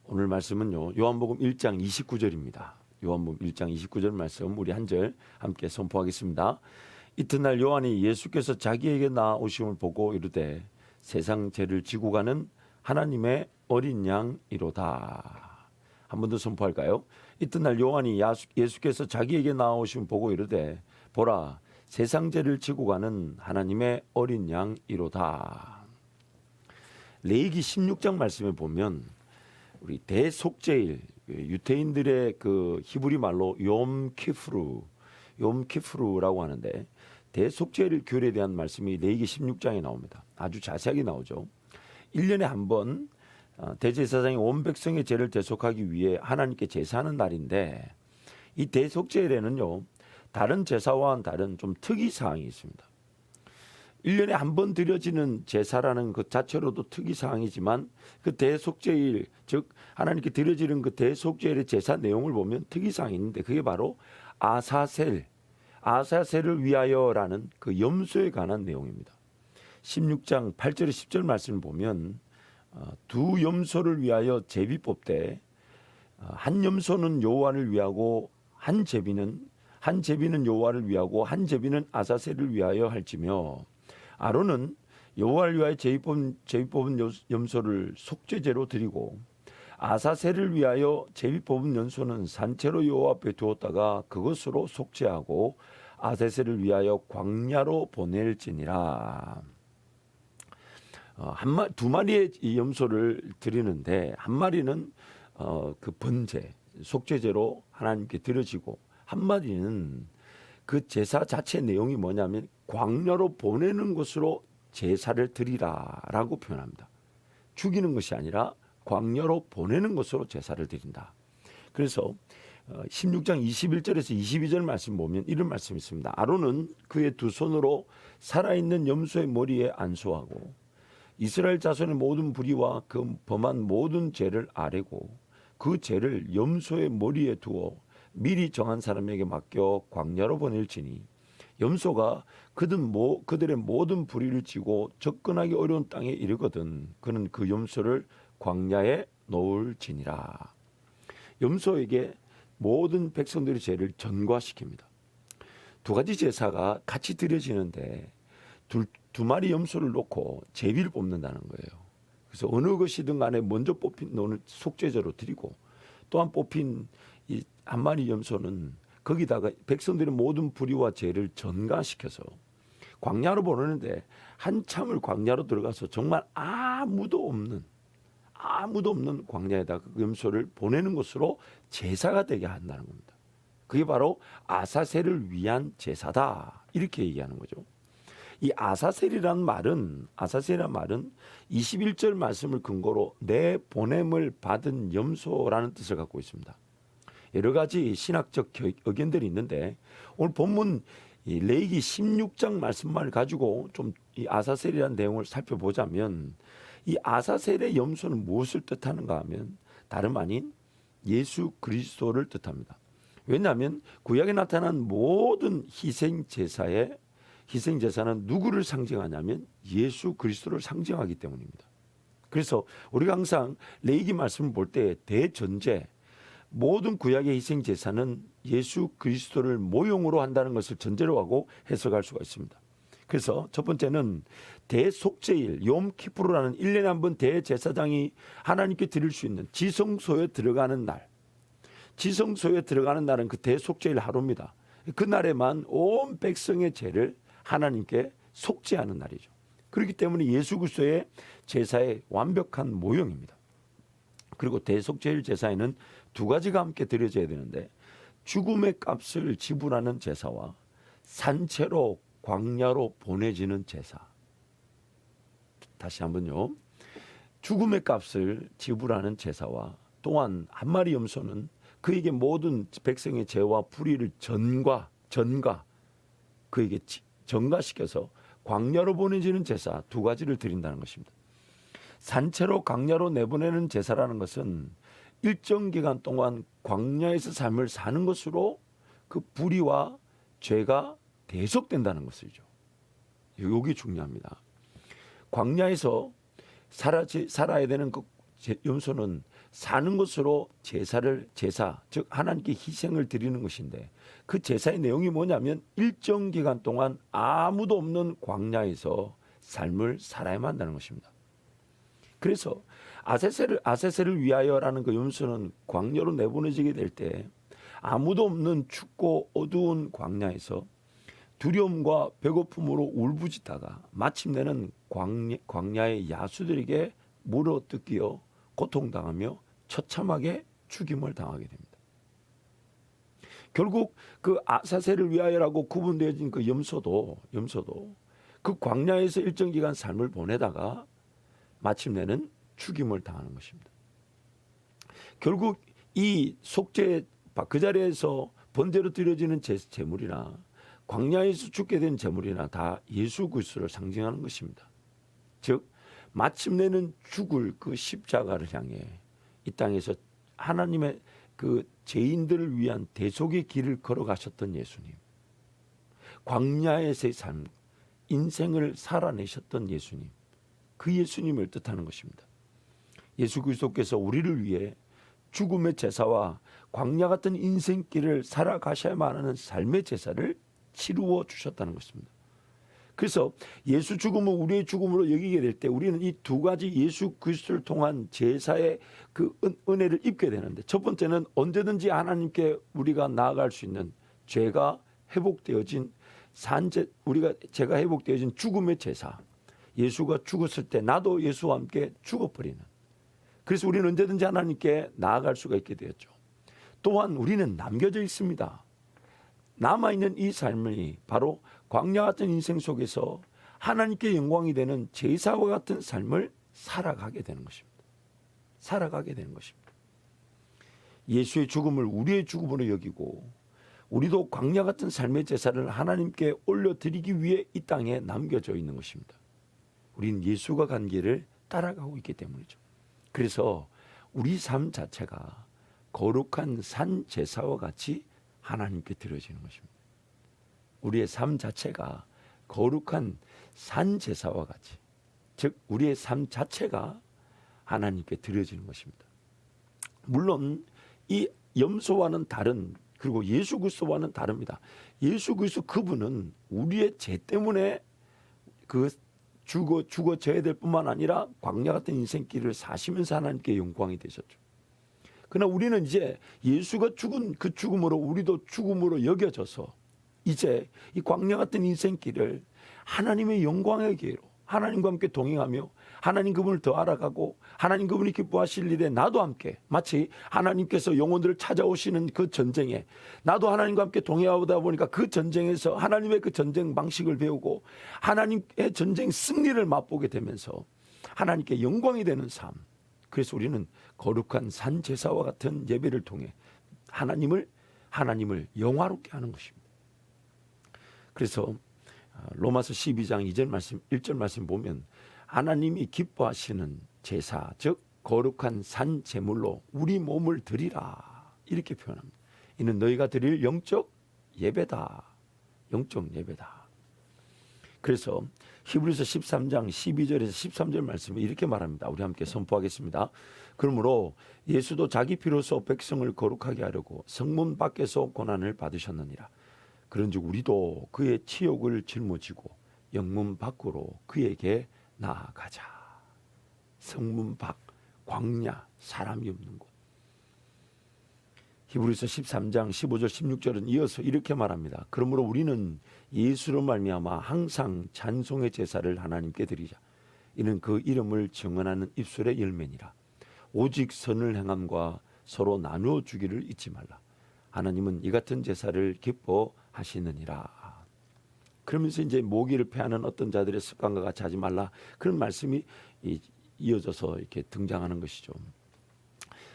오늘 말씀은요, 요한복음 1장 29절입니다. 요한복음 1장 29절 말씀 우리 한 절 함께 선포하겠습니다. 이튿날 요한이 예수께서 자기에게 나오심을 보고 이르되 세상 죄를 지고 가는 하나님의 어린 양이로다. 한 번 더 선포할까요? 이튿날 요한이 예수께서 자기에게 나오심을 보고 이르되 보라 세상 죄를 지고 가는 하나님의 어린 양이로다. 레위기 16장 말씀에 보면 우리 대속죄일, 유대인들의 그 히브리 말로 욤키프루라고 하는데 대속죄일 규율에 대한 말씀이 레위기 16장에 나옵니다. 아주 자세하게 나오죠. 1년에 한 번 대제사장이 온 백성의 죄를 대속하기 위해 하나님께 제사하는 날인데 이 대속죄일에는요 다른 제사와는 다른 좀 특이사항이 있습니다. 1년에 한 번 드려지는 제사라는 것 자체로도 특이사항이지만 그 대속죄일, 즉 하나님께 드려지는 그 대속죄일의 제사 내용을 보면 특이사항이 있는데 그게 바로 아사셀을 위하여라는 그 염소에 관한 내용입니다. 16장 8절에 10절 말씀을 보면 두 염소를 위하여 제비 뽑되 한 염소는 여호와를 위하고 한 제비는 여호와를 위하고 한 제비는 아사셀을 위하여 할지며 아론은 여호와를 위하여 제비 뽑은 염소를 속죄제로 드리고 아사셀을 위하여 제비 뽑은 염소는 산채로 여호와 앞에 두었다가 그것으로 속죄하고 아사셀을 위하여 광야로 보낼지니라. 두 마리의 염소를 드리는데 한 마리는 그 번제 속죄제로 하나님께 드려지고 한 마리는 그 제사 자체 내용이 뭐냐면 광야로 보내는 것으로 제사를 드리라라고 표현합니다. 죽이는 것이 아니라 광야로 보내는 것으로 제사를 드린다. 그래서 16장 21절에서 22절 말씀 보면 이런 말씀이 있습니다. 아론은 그의 두 손으로 살아있는 염소의 머리에 안수하고 이스라엘 자손의 모든 불의와 그 범한 모든 죄를 아뢰고 그 죄를 염소의 머리에 두어 미리 정한 사람에게 맡겨 광야로 보낼지니 염소가 그들의 모든 불의를 지고 접근하기 어려운 땅에 이르거든 그는 그 염소를 광야에 놓을지니라. 염소에게 모든 백성들의 죄를 전가시킵니다. 두 가지 제사가 같이 드려지는데 두 마리 염소를 놓고 제비를 뽑는다는 거예요. 그래서 어느 것이든 간에 먼저 뽑힌 노는 속죄제로 드리고 또한 뽑힌 이 한 마리 염소는 거기다가 백성들의 모든 불의와 죄를 전가시켜서 광야로 보내는데 한참을 광야로 들어가서 정말 아무도 없는 광야에다가 그 염소를 보내는 것으로 제사가 되게 한다는 겁니다. 그게 바로 아사셀을 위한 제사다 이렇게 얘기하는 거죠. 이 아사셀이라는 말은 21절 말씀을 근거로 내 보냄을 받은 염소라는 뜻을 갖고 있습니다. 여러 가지 신학적 의견들이 있는데 오늘 본문 레위기 16장 말씀만을 가지고 좀 이 아사셀이라는 내용을 살펴보자면 이 아사셀의 염소는 무엇을 뜻하는가 하면 다름 아닌 예수 그리스도를 뜻합니다. 왜냐하면 구약에 나타난 모든 희생제사는 누구를 상징하냐면 예수 그리스도를 상징하기 때문입니다. 그래서 우리가 항상 레위기 말씀을 볼 때 대전제 모든 구약의 희생제사는 예수 그리스도를 모형으로 한다는 것을 전제로 하고 해석할 수가 있습니다. 그래서 첫 번째는 대속죄일 욤키프루라는 1년에 한 번 대제사장이 하나님께 드릴 수 있는 지성소에 들어가는 날. 지성소에 들어가는 날은 그 대속죄일 하루입니다. 그날에만 온 백성의 죄를 하나님께 속죄하는 날이죠. 그렇기 때문에 예수 그리스도의 제사의 완벽한 모형입니다. 그리고 대속죄일 제사에는 두 가지가 함께 드려져야 되는데 죽음의 값을 지불하는 제사와 산채로 광야로 보내지는 제사. 다시 한번요. 죽음의 값을 지불하는 제사와 또한 한 마리 염소는 그에게 모든 백성의 죄와 불의를 그에게 전가시켜서 광야로 보내지는 제사 두 가지를 드린다는 것입니다. 산채로 광야로 내보내는 제사라는 것은 일정 기간 동안 광야에서 삶을 사는 것으로 그 불의와 죄가 대속된다는 것이죠. 이게 중요합니다. 광야에서 살아야 되는 그 염소는 사는 것으로 제사 즉 하나님께 희생을 드리는 것인데 그 제사의 내용이 뭐냐면 일정 기간 동안 아무도 없는 광야에서 삶을 살아야만 한다는 것입니다. 그래서 아세셀을 위하여라는 그 염소는 광야로 내보내지게 될 때 아무도 없는 춥고 어두운 광야에서 두려움과 배고픔으로 울부짖다가 마침내는 광야의 야수들에게 물어뜯기어 고통당하며 처참하게 죽임을 당하게 됩니다. 결국 그 아사셀을 위하여라고 구분되어진 그 염소도 그 광야에서 일정 기간 삶을 보내다가 마침내는 죽임을 당하는 것입니다. 결국 이 속죄 그 자리에서 번제로 드려지는 제물이나 광야에서 죽게 된 제물이나 다 예수 그리스도를 상징하는 것입니다. 즉 마침내는 죽을 그 십자가를 향해 이 땅에서 하나님의 그 죄인들을 위한 대속의 길을 걸어가셨던 예수님, 광야에서의 삶, 인생을 살아내셨던 예수님, 그 예수님을 뜻하는 것입니다. 예수 그리스도께서 우리를 위해 죽음의 제사와 광야 같은 인생길을 살아가셔야만 하는 삶의 제사를 치루어 주셨다는 것입니다. 그래서 예수 죽음을 우리의 죽음으로 여기게 될 때 우리는 이 두 가지 예수 그리스도를 통한 제사의 그 은혜를 입게 되는데, 첫 번째는 언제든지 하나님께 우리가 나아갈 수 있는 죄가 회복되어진 제가 회복되어진 죽음의 제사, 예수가 죽었을 때 나도 예수와 함께 죽어버리는, 그래서 우리는 언제든지 하나님께 나아갈 수가 있게 되었죠. 또한 우리는 남겨져 있습니다. 남아있는 이 삶이 바로 광야 같은 인생 속에서 하나님께 영광이 되는 제사와 같은 삶을 살아가게 되는 것입니다. 살아가게 되는 것입니다. 예수의 죽음을 우리의 죽음으로 여기고 우리도 광야 같은 삶의 제사를 하나님께 올려드리기 위해 이 땅에 남겨져 있는 것입니다. 우리는 예수가 간 길을 따라가고 있기 때문이죠. 그래서 우리 삶 자체가 거룩한 산 제사와 같이 하나님께 드려지는 것입니다. 우리의 삶 자체가 거룩한 산 제사와 같이, 즉 우리의 삶 자체가 하나님께 드려지는 것입니다. 물론 이 염소와는 다른, 그리고 예수 그리스도와는 다릅니다. 예수 그리스도 그분은 우리의 죄 때문에 그 죽어져야 될 뿐만 아니라 광야 같은 인생길을 사시면서 하나님께 영광이 되셨죠. 그러나 우리는 이제 예수가 죽은 그 죽음으로 우리도 죽음으로 여겨져서 이제 이 광야 같은 인생길을 하나님의 영광의 기회로 하나님과 함께 동행하며 하나님 그분을 더 알아가고 하나님 그분이 기뻐하실 일에 나도 함께, 마치 하나님께서 영혼들을 찾아오시는 그 전쟁에 나도 하나님과 함께 동행하다 보니까 그 전쟁에서 하나님의 그 전쟁 방식을 배우고 하나님의 전쟁 승리를 맛보게 되면서 하나님께 영광이 되는 삶, 그래서 우리는 거룩한 산 제사와 같은 예배를 통해 하나님을 영화롭게 하는 것입니다. 그래서 로마서 12장 2절 말씀 1절 말씀 보면 하나님이 기뻐하시는 제사, 즉 거룩한 산 제물로 우리 몸을 드리라, 이렇게 표현합니다. 이는 너희가 드릴 영적 예배다. 영적 예배다. 그래서 히브리서 13장 12절에서 13절 말씀을 이렇게 말합니다. 우리 함께 선포하겠습니다. 그러므로 예수도 자기 피로써 백성을 거룩하게 하려고 성문 밖에서 고난을 받으셨느니라. 그런즉 우리도 그의 치욕을 짊어지고 영문 밖으로 그에게 나아가자. 성문 밖, 광야, 사람이 없는 곳. 히브리서 13장 15절 16절은 이어서 이렇게 말합니다. 그러므로 우리는 예수로 말미암아 항상 찬송의 제사를 하나님께 드리자. 이는 그 이름을 증언하는 입술의 열매니라. 오직 선을 행함과 서로 나누어 주기를 잊지 말라. 하나님은 이 같은 제사를 기뻐하시느니라. 그러면서 이제 모기를 패하는 어떤 자들의 습관과 같이 하지 말라, 그런 말씀이 이어져서 이렇게 등장하는 것이죠.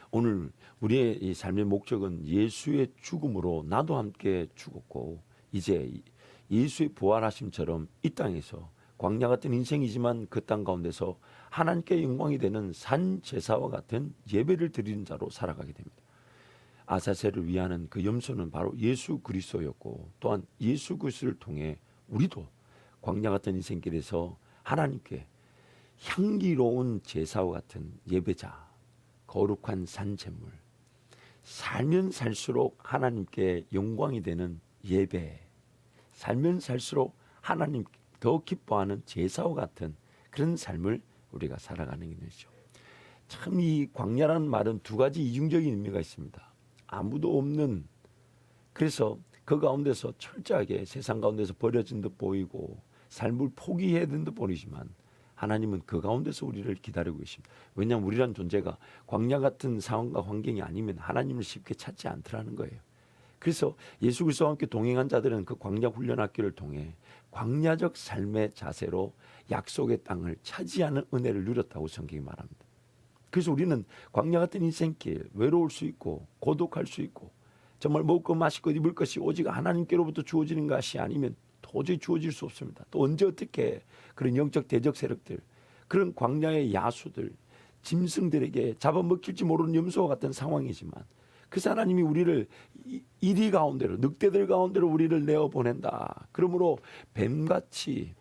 오늘 우리의 이 삶의 목적은 예수의 죽음으로 나도 함께 죽었고 이제 예수의 부활하심처럼 이 땅에서 광야 같은 인생이지만 그 땅 가운데서 하나님께 영광이 되는 산 제사와 같은 예배를 드리는 자로 살아가게 됩니다. 아사셀을 위하는 그 염소는 바로 예수 그리스도였고, 또한 예수 그리스도를 통해 우리도 광야 같은 인생길에서 하나님께 향기로운 제사와 같은 예배자, 거룩한 산재물, 살면 살수록 하나님께 영광이 되는 예배, 살면 살수록 하나님 더 기뻐하는 제사와 같은 그런 삶을 우리가 살아가는 것이죠. 참 이 광야라는 말은 두 가지 이중적인 의미가 있습니다. 아무도 없는, 그래서 그 가운데서 철저하게 세상 가운데서 버려진 듯 보이고 삶을 포기해야 되는 듯 보이지만 하나님은 그 가운데서 우리를 기다리고 계십니다. 왜냐하면 우리란 존재가 광야 같은 상황과 환경이 아니면 하나님을 쉽게 찾지 않더라는 거예요. 그래서 예수 그리스도와 함께 동행한 자들은 그 광야 훈련 학교를 통해 광야적 삶의 자세로 약속의 땅을 차지하는 은혜를 누렸다고 성경이 말합니다. 그래서 우리는 광야 같은 인생길, 외로울 수 있고 고독할 수 있고 정말 먹을 것 마실 것 입을 것이 오직 하나님께로부터 주어지는 것이 아니면 도저히 주어질 수 없습니다. 또 언제 어떻게 그런 영적 대적 세력들, 그런 광야의 야수들, 짐승들에게 잡아먹힐지 모르는 염소와 같은 상황이지만 그 하나님이 우리를 이리 가운데로, 늑대들 가운데로 우리를 내어보낸다. 그러므로 뱀같이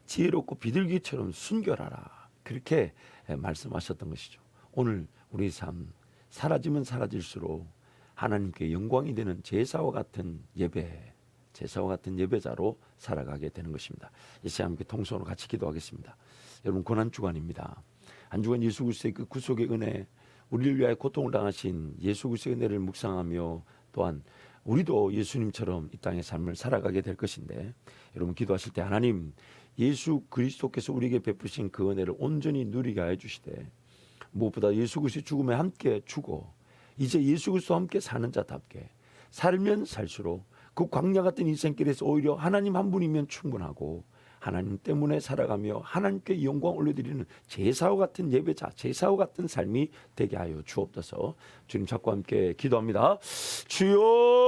지혜롭고 비둘기처럼 순결하라. 그렇게 말씀하셨던 것이죠. 오늘 우리 삶 사라지면 사라질수록 하나님께 영광이 되는 제사와 같은 예배, 제사와 같은 예배자로 살아가게 되는 것입니다. 이 시간 함께 통성으로 같이 기도하겠습니다. 여러분 고난 주간입니다. 한 주간 예수 그리스도의 그 구속의 은혜, 우리를 위하여 고통을 당하신 예수 그리스도의 은혜를 묵상하며 또한 우리도 예수님처럼 이 땅의 삶을 살아가게 될 것인데, 여러분 기도하실 때 하나님 예수 그리스도께서 우리에게 베푸신 그 은혜를 온전히 누리게 하여 주시되, 무엇보다 예수 그리스도의 죽음에 함께 죽어 이제 예수 그리스도와 함께 사는 자답게 살면 살수록 그 광야 같은 인생길에서 오히려 하나님 한 분이면 충분하고 하나님 때문에 살아가며 하나님께 영광 올려드리는 제사와 같은 예배자, 제사와 같은 삶이 되게 하여 주옵소서. 주님 잡고 함께 기도합니다. 주여